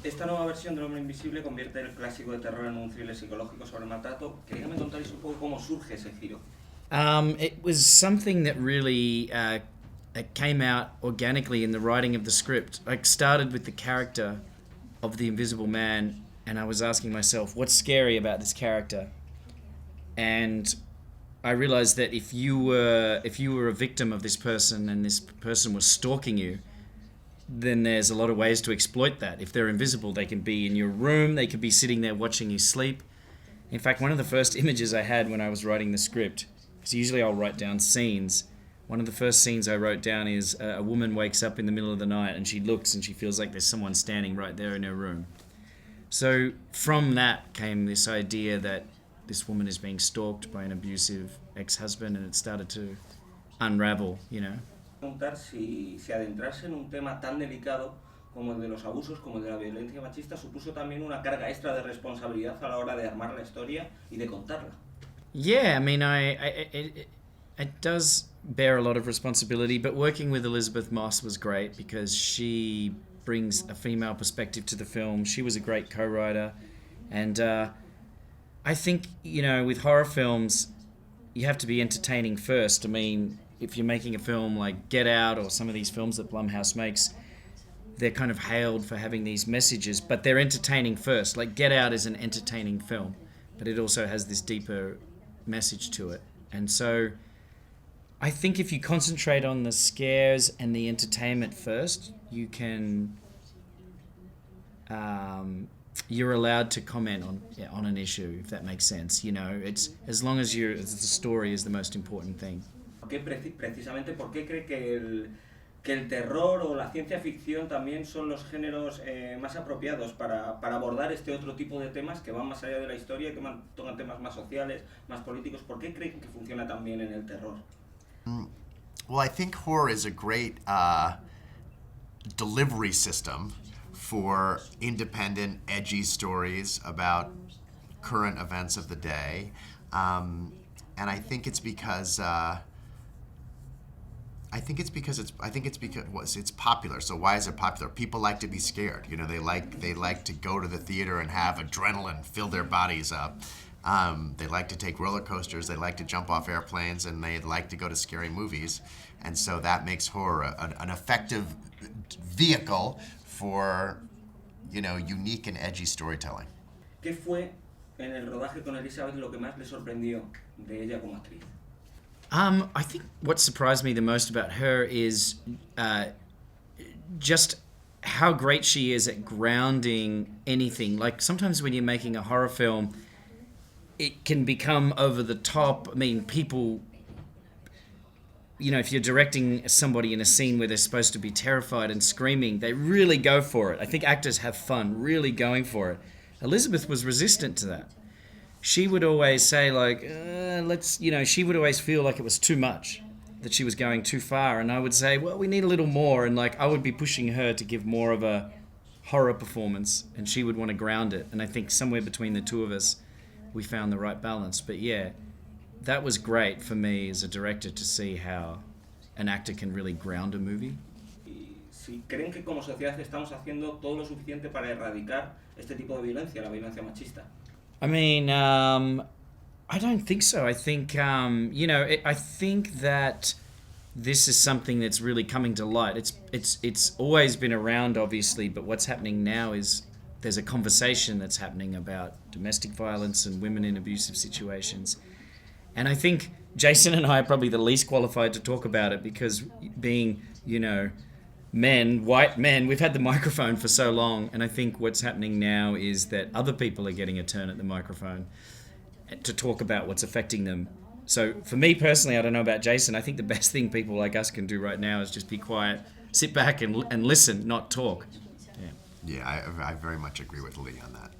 Esta nueva versión del Hombre Invisible convierte el clásico de terror en un thriller psicológico sobre maltrato. Quería que me contarais un poco cómo surge ese giro. It was something that really it came out organically in the writing of the script. I started with the character of the Invisible Man, and I was asking myself, what's scary about this character? And I realized that if you were a victim of this person and this person was stalking you, then there's a lot of ways to exploit that. If they're invisible, they can be in your room, they could be sitting there watching you sleep. In fact, one of the first images I had when I was writing the script, because usually I'll write down scenes, one of the first scenes I wrote down is a woman wakes up in the middle of the night and she looks and she feels like there's someone standing right there in her room. So from that came this idea that this woman is being stalked by an abusive ex-husband, and it started to unravel, you know. Preguntar si adentrarse en un tema tan delicado como el de los abusos, como el de la violencia machista, supuso también una carga extra de responsabilidad a la hora de armar la historia y de contarla. Yeah, I mean, it does bear a lot of responsibility, but working with Elisabeth Moss was great because she brings a female perspective to the film. She was a great co-writer, and I think, you know, with horror films, you have to be entertaining first. I mean, if you're making a film like Get Out or some of these films that Blumhouse makes, they're kind of hailed for having these messages, but they're entertaining first. Like Get Out is an entertaining film, but it also has this deeper message to it. And so I think if you concentrate on the scares and the entertainment first, you can you're allowed to comment on an issue, if that makes sense. You know, it's as long as the story is the most important thing. Precisamente, ¿por qué cree que el terror o la ciencia ficción también son los géneros más apropiados para abordar este otro tipo de temas que van más allá de la historia, que tocan temas más sociales, más políticos? ¿Por qué creen que funciona tan bien en el terror? Well, I think horror is a great delivery system for independent, edgy stories about current events of the day, and I think it's because it's popular. So why is it popular? People like to be scared. You know, they like to go to the theater and have adrenaline fill their bodies up. They like to take roller coasters. They like to jump off airplanes, and they like to go to scary movies. And so that makes horror an effective vehicle for, you know, unique and edgy storytelling. ¿Qué fue en el rodaje con Elisabeth lo que más le sorprendió de ella como actriz? I think what surprised me the most about her is just how great she is at grounding anything. Like sometimes when you're making a horror film, it can become over the top. I mean, people, you know, if you're directing somebody in a scene where they're supposed to be terrified and screaming, they really go for it. I think actors have fun really going for it. Elisabeth was resistant to that. She would always say like, she would always feel like it was too much, that she was going too far. And I would say, well, we need a little more. And like, I would be pushing her to give more of a horror performance, and she would want to ground it. And I think somewhere between the two of us, we found the right balance. But yeah, that was great for me as a director to see how an actor can really ground a movie. Si creen que como sociedad estamos haciendo todo lo suficiente para erradicar este tipo de violencia, la violencia machista. I mean, I don't think so. I think, I think that this is something that's really coming to light. It's always been around, obviously, but what's happening now is there's a conversation that's happening about domestic violence and women in abusive situations. And I think Jason and I are probably the least qualified to talk about it because being, white men, we've had the microphone for so long, and I think what's happening now is that other people are getting a turn at the microphone to talk about what's affecting them. So for me personally, I don't know about Jason, I think the best thing people like us can do right now is just be quiet, sit back and listen, not talk. Yeah, I very much agree with Leigh on that.